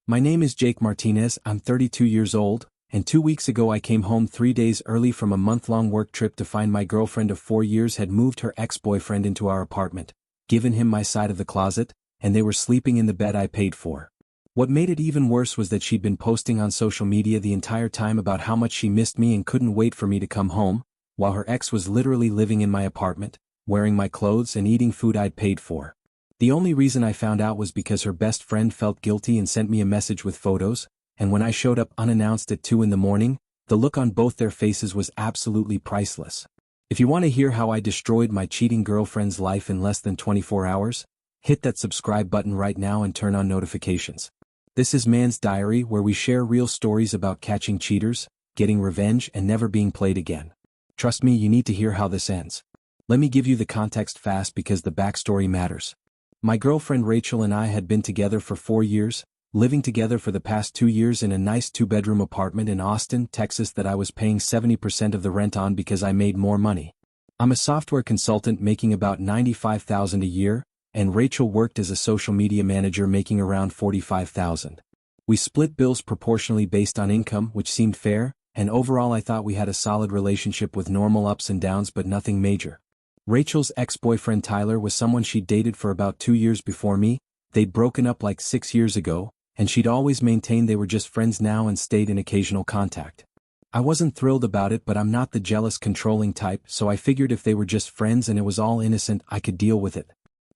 My name is Jake Martinez, I'm 32 years old, and 2 weeks ago I came home 3 days early from a month-long work trip to find my girlfriend of 4 years had moved her ex-boyfriend into our apartment, given him my side of the closet, and they were sleeping in the bed I paid for. What made it even worse was that she'd been posting on social media the entire time about how much she missed me and couldn't wait for me to come home, while her ex was literally living in my apartment, wearing my clothes and eating food I'd paid for. The only reason I found out was because her best friend felt guilty and sent me a message with photos, and when I showed up unannounced at 2 in the morning, the look on both their faces was absolutely priceless. If you want to hear how I destroyed my cheating girlfriend's life in less than 24 hours, hit that subscribe button right now and turn on notifications. This is Man's Diary, where we share real stories about catching cheaters, getting revenge, and never being played again. Trust me, you need to hear how this ends. Let me give you the context fast because the backstory matters. My girlfriend Rachel and I had been together for 4 years, living together for the past 2 years in a nice 2-bedroom apartment in Austin, Texas that I was paying 70% of the rent on because I made more money. I'm a software consultant making about $95,000 a year, and Rachel worked as a social media manager making around $45,000. We split bills proportionally based on income, which seemed fair, and overall I thought we had a solid relationship with normal ups and downs but nothing major. Rachel's ex-boyfriend Tyler was someone she'd dated for about 2 years before me. They'd broken up like 6 years ago, and she'd always maintained they were just friends now and stayed in occasional contact. I wasn't thrilled about it, but I'm not the jealous, controlling type, so I figured if they were just friends and it was all innocent, I could deal with it.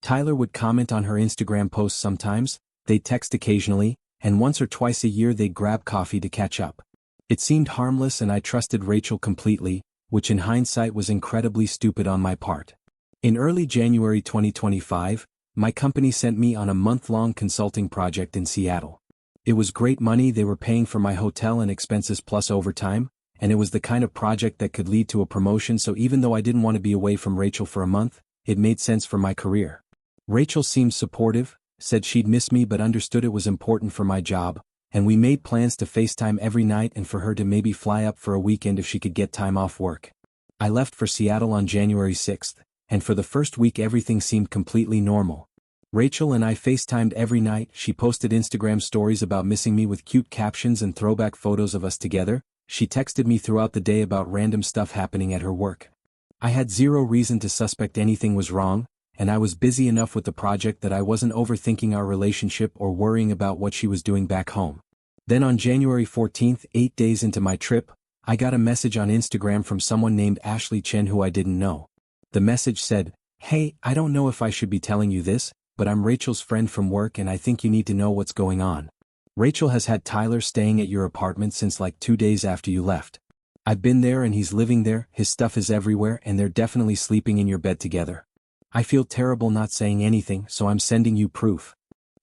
Tyler would comment on her Instagram posts sometimes, they'd text occasionally, and once or twice a year they'd grab coffee to catch up. It seemed harmless and I trusted Rachel completely, which in hindsight was incredibly stupid on my part. In early January 2025, my company sent me on a month-long consulting project in Seattle. It was great money, they were paying for my hotel and expenses plus overtime, and it was the kind of project that could lead to a promotion, so even though I didn't want to be away from Rachel for a month, it made sense for my career. Rachel seemed supportive, said she'd miss me but understood it was important for my job, and we made plans to FaceTime every night and for her to maybe fly up for a weekend if she could get time off work. I left for Seattle on January 6th, and for the first week everything seemed completely normal. Rachel and I FaceTimed every night, she posted Instagram stories about missing me with cute captions and throwback photos of us together, she texted me throughout the day about random stuff happening at her work. I had zero reason to suspect anything was wrong, and I was busy enough with the project that I wasn't overthinking our relationship or worrying about what she was doing back home. Then on January 14th, 8 days into my trip, I got a message on Instagram from someone named Ashley Chen who I didn't know. The message said, "Hey, I don't know if I should be telling you this, but I'm Rachel's friend from work and I think you need to know what's going on. Rachel has had Tyler staying at your apartment since like 2 days after you left. I've been there and he's living there, his stuff is everywhere and they're definitely sleeping in your bed together. I feel terrible not saying anything, so I'm sending you proof."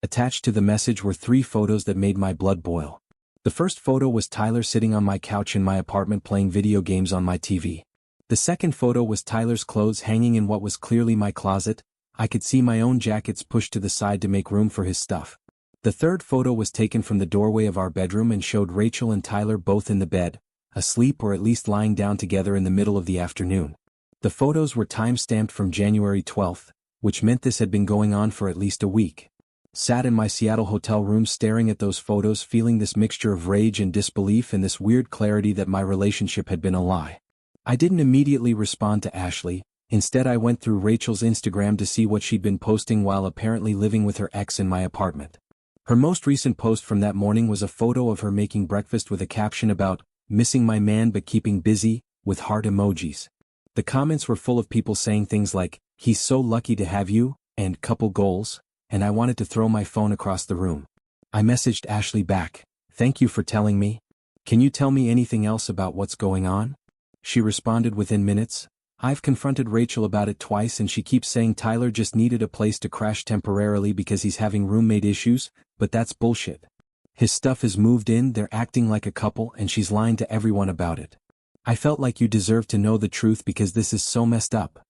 Attached to the message were 3 photos that made my blood boil. The first photo was Tyler sitting on my couch in my apartment playing video games on my TV. The second photo was Tyler's clothes hanging in what was clearly my closet. I could see my own jackets pushed to the side to make room for his stuff. The third photo was taken from the doorway of our bedroom and showed Rachel and Tyler both in the bed, asleep or at least lying down together in the middle of the afternoon. The photos were time-stamped from January 12th, which meant this had been going on for at least a week. Sat in my Seattle hotel room staring at those photos, feeling this mixture of rage and disbelief and this weird clarity that my relationship had been a lie. I didn't immediately respond to Ashley. Instead I went through Rachel's Instagram to see what she'd been posting while apparently living with her ex in my apartment. Her most recent post from that morning was a photo of her making breakfast with a caption about, "Missing my man but keeping busy," with heart emojis. The comments were full of people saying things like, "He's so lucky to have you," and "couple goals," and I wanted to throw my phone across the room. I messaged Ashley back, "Thank you for telling me. Can you tell me anything else about what's going on?" She responded within minutes, "I've confronted Rachel about it twice and she keeps saying Tyler just needed a place to crash temporarily because he's having roommate issues, but that's bullshit. His stuff is moved in, they're acting like a couple and she's lying to everyone about it. I felt like you deserve to know the truth because this is so messed up."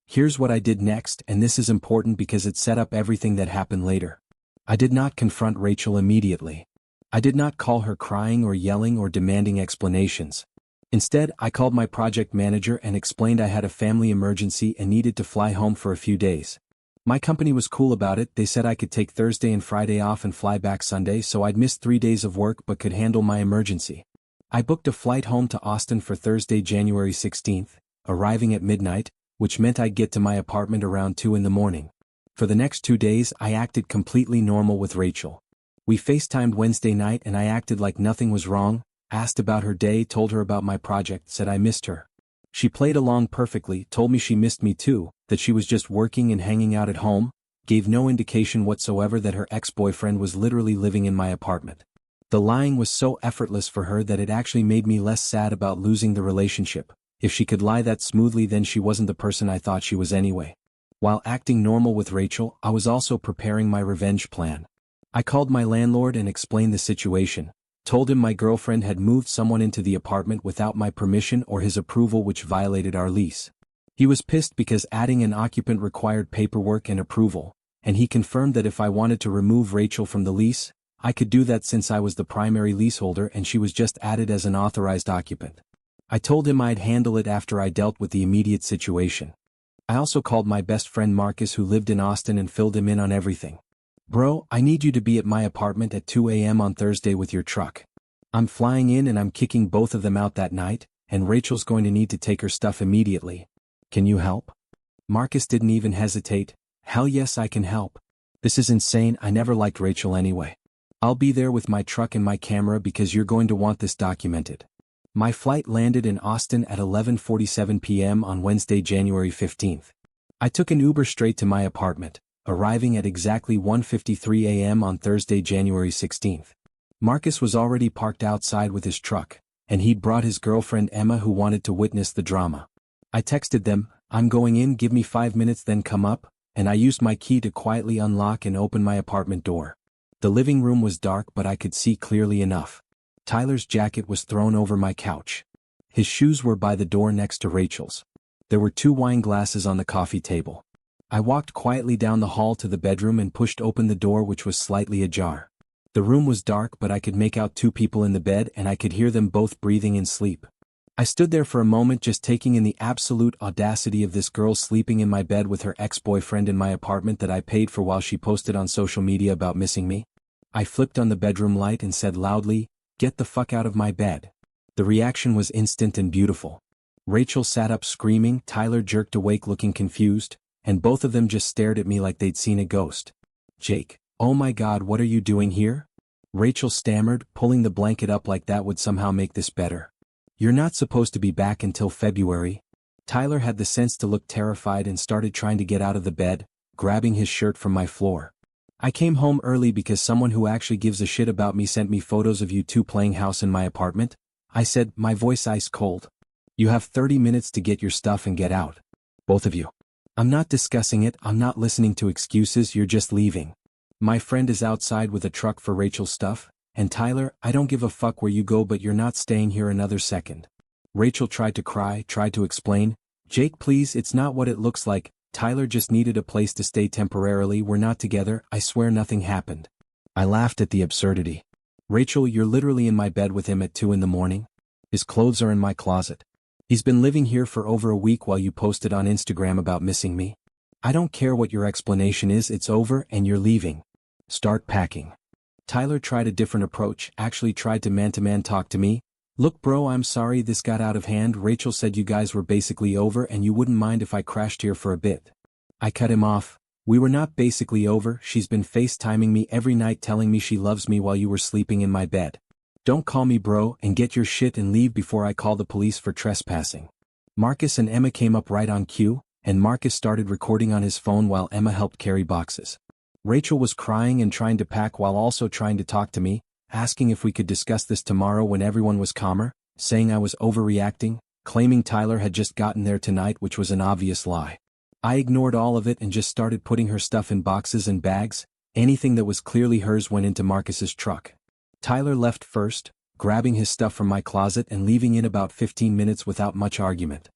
Here's what I did next, and this is important because it set up everything that happened later. I did not confront Rachel immediately. I did not call her crying or yelling or demanding explanations. Instead, I called my project manager and explained I had a family emergency and needed to fly home for a few days. My company was cool about it. They said I could take Thursday and Friday off and fly back Sunday, so I'd miss 3 days of work but could handle my emergency. I booked a flight home to Austin for Thursday, January 16th, arriving at midnight, which meant I'd get to my apartment around 2 in the morning. For the next 2 days, I acted completely normal with Rachel. We FaceTimed Wednesday night and I acted like nothing was wrong, asked about her day, told her about my project, said I missed her. She played along perfectly, told me she missed me too, that she was just working and hanging out at home, gave no indication whatsoever that her ex-boyfriend was literally living in my apartment. The lying was so effortless for her that it actually made me less sad about losing the relationship. If she could lie that smoothly, then she wasn't the person I thought she was anyway. While acting normal with Rachel, I was also preparing my revenge plan. I called my landlord and explained the situation, told him my girlfriend had moved someone into the apartment without my permission or his approval, which violated our lease. He was pissed because adding an occupant required paperwork and approval, and he confirmed that if I wanted to remove Rachel from the lease, I could do that since I was the primary leaseholder and she was just added as an authorized occupant. I told him I'd handle it after I dealt with the immediate situation. I also called my best friend Marcus, who lived in Austin, and filled him in on everything. Bro, I need you to be at my apartment at 2 a.m. on Thursday with your truck. I'm flying in and I'm kicking both of them out that night, and Rachel's going to need to take her stuff immediately. Can you help? Marcus didn't even hesitate. Hell yes, I can help. This is insane. I never liked Rachel anyway. I'll be there with my truck and my camera because you're going to want this documented. My flight landed in Austin at 11:47 p.m. on Wednesday, January 15th. I took an Uber straight to my apartment, arriving at exactly 1:53 a.m. on Thursday, January 16th. Marcus was already parked outside with his truck, and he'd brought his girlfriend Emma, who wanted to witness the drama. I texted them, "I'm going in, give me 5 minutes, then come up," and I used my key to quietly unlock and open my apartment door. The living room was dark, but I could see clearly enough. Tyler's jacket was thrown over my couch. His shoes were by the door next to Rachel's. There were 2 wine glasses on the coffee table. I walked quietly down the hall to the bedroom and pushed open the door, which was slightly ajar. The room was dark, but I could make out 2 people in the bed and I could hear them both breathing in sleep. I stood there for a moment, just taking in the absolute audacity of this girl sleeping in my bed with her ex-boyfriend in my apartment that I paid for, while she posted on social media about missing me. I flipped on the bedroom light and said loudly, "Get the fuck out of my bed." The reaction was instant and beautiful. Rachel sat up screaming, Tyler jerked awake looking confused, and both of them just stared at me like they'd seen a ghost. "Jake, oh my God, what are you doing here?" Rachel stammered, pulling the blanket up like that would somehow make this better. "You're not supposed to be back until February." Tyler had the sense to look terrified and started trying to get out of the bed, grabbing his shirt from my floor. "I came home early because someone who actually gives a shit about me sent me photos of you 2 playing house in my apartment," I said, my voice ice cold. "You have 30 minutes to get your stuff and get out. Both of you." "I'm not discussing it, I'm not listening to excuses, you're just leaving. My friend is outside with a truck for Rachel's stuff, and Tyler, I don't give a fuck where you go, but you're not staying here another second." Rachel tried to cry, tried to explain. "Jake, please, it's not what it looks like. Tyler just needed a place to stay temporarily, we're not together, I swear nothing happened." I laughed at the absurdity. "Rachel, you're literally in my bed with him at 2 in the morning. His clothes are in my closet. He's been living here for over a week while you posted on Instagram about missing me. I don't care what your explanation is, it's over and you're leaving. Start packing." Tyler tried a different approach, actually tried to man-to-man talk to me. "Look bro, I'm sorry this got out of hand. Rachel said you guys were basically over and you wouldn't mind if I crashed here for a bit." I cut him off. "We were not basically over, she's been FaceTiming me every night telling me she loves me while you were sleeping in my bed. Don't call me bro, and get your shit and leave before I call the police for trespassing." Marcus and Emma came up right on cue, and Marcus started recording on his phone while Emma helped carry boxes. Rachel was crying and trying to pack while also trying to talk to me, asking if we could discuss this tomorrow when everyone was calmer, saying I was overreacting, claiming Tyler had just gotten there tonight, which was an obvious lie. I ignored all of it and just started putting her stuff in boxes and bags. Anything that was clearly hers went into Marcus's truck. Tyler left first, grabbing his stuff from my closet and leaving in about 15 minutes without much argument.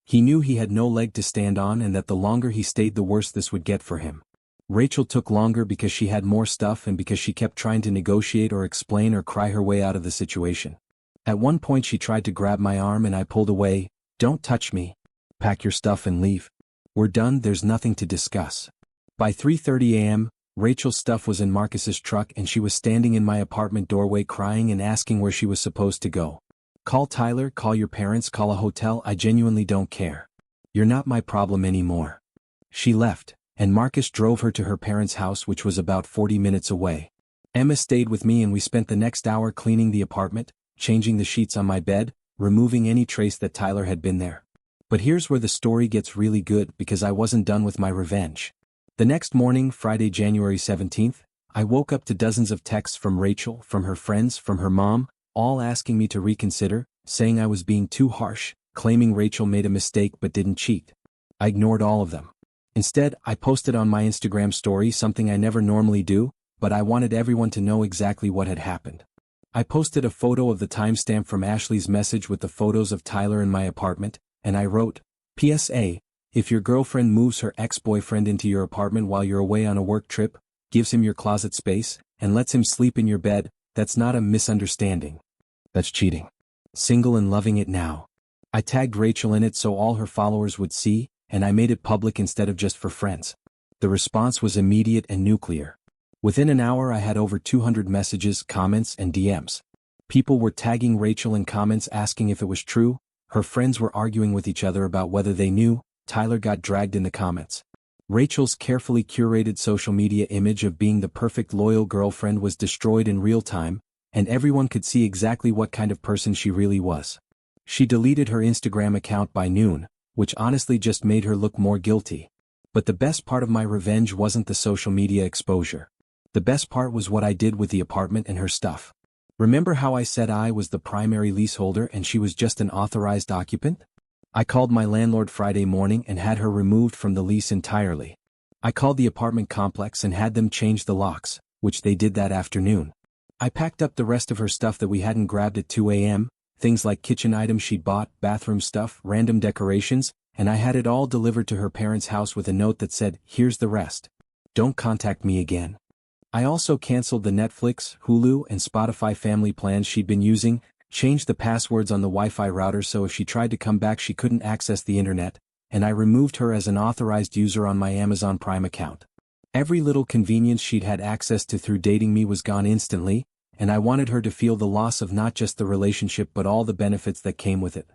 He knew he had no leg to stand on and that the longer he stayed the worse this would get for him. Rachel took longer because she had more stuff and because she kept trying to negotiate or explain or cry her way out of the situation. At one point she tried to grab my arm and I pulled away. "Don't touch me. Pack your stuff and leave. We're done, there's nothing to discuss." By 3:30 a.m., Rachel's stuff was in Marcus's truck and she was standing in my apartment doorway crying and asking where she was supposed to go. Call Tyler, call your parents, call a hotel, I genuinely don't care. You're not my problem anymore. She left, and Marcus drove her to her parents' house, which was about 40 minutes away. Emma stayed with me and we spent the next hour cleaning the apartment, changing the sheets on my bed, removing any trace that Tyler had been there. But here's where the story gets really good, because I wasn't done with my revenge. The next morning, Friday, January 17th, I woke up to dozens of texts from Rachel, from her friends, from her mom, all asking me to reconsider, saying I was being too harsh, claiming Rachel made a mistake but didn't cheat. I ignored all of them. Instead, I posted on my Instagram story something I never normally do, but I wanted everyone to know exactly what had happened. I posted a photo of the timestamp from Ashley's message with the photos of Tyler in my apartment, and I wrote, PSA, if your girlfriend moves her ex-boyfriend into your apartment while you're away on a work trip, gives him your closet space, and lets him sleep in your bed, that's not a misunderstanding. That's cheating. Single and loving it now. I tagged Rachel in it so all her followers would see, and I made it public instead of just for friends. The response was immediate and nuclear. Within an hour I had over 200 messages, comments, and DMs. People were tagging Rachel in comments asking if it was true, her friends were arguing with each other about whether they knew. Tyler got dragged in the comments. Rachel's carefully curated social media image of being the perfect loyal girlfriend was destroyed in real time, and everyone could see exactly what kind of person she really was. She deleted her Instagram account by noon, which honestly just made her look more guilty. But the best part of my revenge wasn't the social media exposure. The best part was what I did with the apartment and her stuff. Remember how I said I was the primary leaseholder and she was just an authorized occupant? I called my landlord Friday morning and had her removed from the lease entirely. I called the apartment complex and had them change the locks, which they did that afternoon. I packed up the rest of her stuff that we hadn't grabbed at 2 a.m., things like kitchen items she'd bought, bathroom stuff, random decorations, and I had it all delivered to her parents' house with a note that said, here's the rest. Don't contact me again. I also canceled the Netflix, Hulu, and Spotify family plans she'd been using, changed the passwords on the Wi-Fi router so if she tried to come back she couldn't access the internet, and I removed her as an authorized user on my Amazon Prime account. Every little convenience she'd had access to through dating me was gone instantly, and I wanted her to feel the loss of not just the relationship but all the benefits that came with it.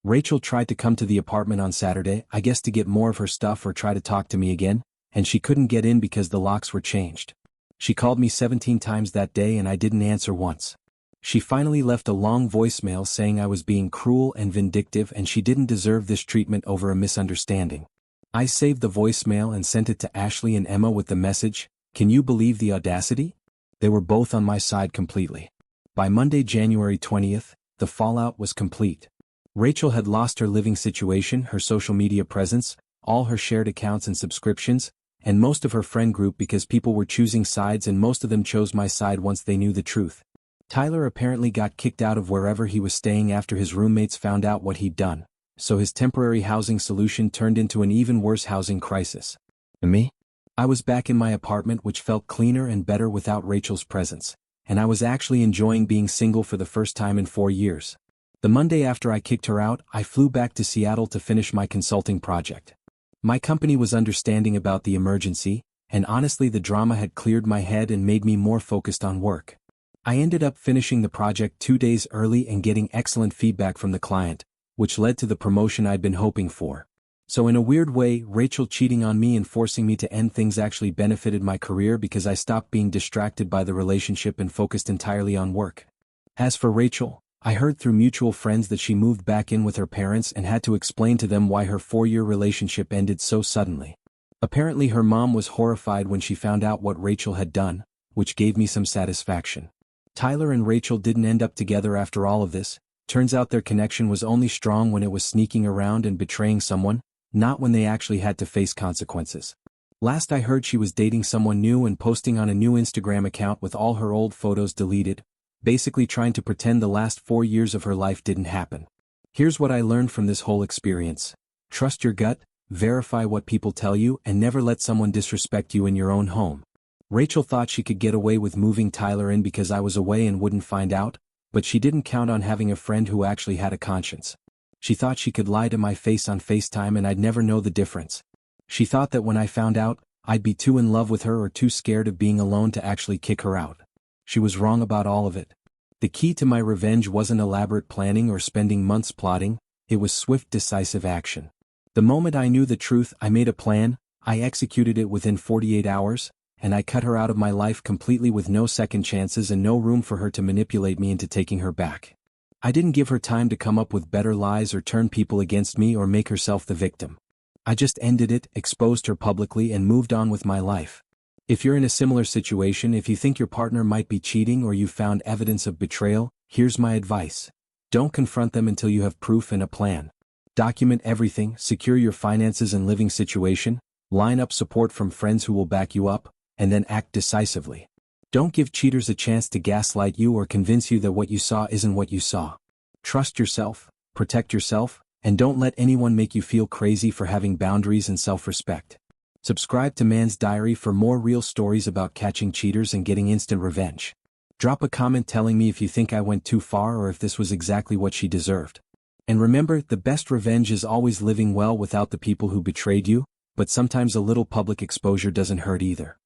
Rachel tried to come to the apartment on Saturday, I guess to get more of her stuff or try to talk to me again, and she couldn't get in because the locks were changed. She called me 17 times that day and I didn't answer once. She finally left a long voicemail saying I was being cruel and vindictive and she didn't deserve this treatment over a misunderstanding. I saved the voicemail and sent it to Ashley and Emma with the message, "Can you believe the audacity?" They were both on my side completely. By Monday, January 20th, the fallout was complete. Rachel had lost her living situation, her social media presence, all her shared accounts and subscriptions, and most of her friend group because people were choosing sides and most of them chose my side once they knew the truth. Tyler apparently got kicked out of wherever he was staying after his roommates found out what he'd done, so his temporary housing solution turned into an even worse housing crisis. And me? I was back in my apartment which felt cleaner and better without Rachel's presence, and I was actually enjoying being single for the first time in 4 years. The Monday after I kicked her out, I flew back to Seattle to finish my consulting project. My company was understanding about the emergency, and honestly the drama had cleared my head and made me more focused on work. I ended up finishing the project 2 days early and getting excellent feedback from the client, which led to the promotion I'd been hoping for. So in a weird way, Rachel cheating on me and forcing me to end things actually benefited my career because I stopped being distracted by the relationship and focused entirely on work. As for Rachel, I heard through mutual friends that she moved back in with her parents and had to explain to them why her 4-year relationship ended so suddenly. Apparently her mom was horrified when she found out what Rachel had done, which gave me some satisfaction. Tyler and Rachel didn't end up together after all of this. Turns out their connection was only strong when it was sneaking around and betraying someone, not when they actually had to face consequences. Last I heard she was dating someone new and posting on a new Instagram account with all her old photos deleted, basically trying to pretend the last 4 years of her life didn't happen. Here's what I learned from this whole experience. Trust your gut, verify what people tell you, and never let someone disrespect you in your own home. Rachel thought she could get away with moving Tyler in because I was away and wouldn't find out, but she didn't count on having a friend who actually had a conscience. She thought she could lie to my face on FaceTime and I'd never know the difference. She thought that when I found out, I'd be too in love with her or too scared of being alone to actually kick her out. She was wrong about all of it. The key to my revenge wasn't elaborate planning or spending months plotting, it was swift, decisive action. The moment I knew the truth, I made a plan, I executed it within 48 hours, and I cut her out of my life completely with no second chances and no room for her to manipulate me into taking her back. I didn't give her time to come up with better lies or turn people against me or make herself the victim. I just ended it, exposed her publicly, and moved on with my life. If you're in a similar situation, if you think your partner might be cheating or you've found evidence of betrayal, here's my advice. Don't confront them until you have proof and a plan. Document everything, secure your finances and living situation, line up support from friends who will back you up, and then act decisively. Don't give cheaters a chance to gaslight you or convince you that what you saw isn't what you saw. Trust yourself, protect yourself, and don't let anyone make you feel crazy for having boundaries and self-respect. Subscribe to Man's Diary for more real stories about catching cheaters and getting instant revenge. Drop a comment telling me if you think I went too far or if this was exactly what she deserved. And remember, the best revenge is always living well without the people who betrayed you, but sometimes a little public exposure doesn't hurt either.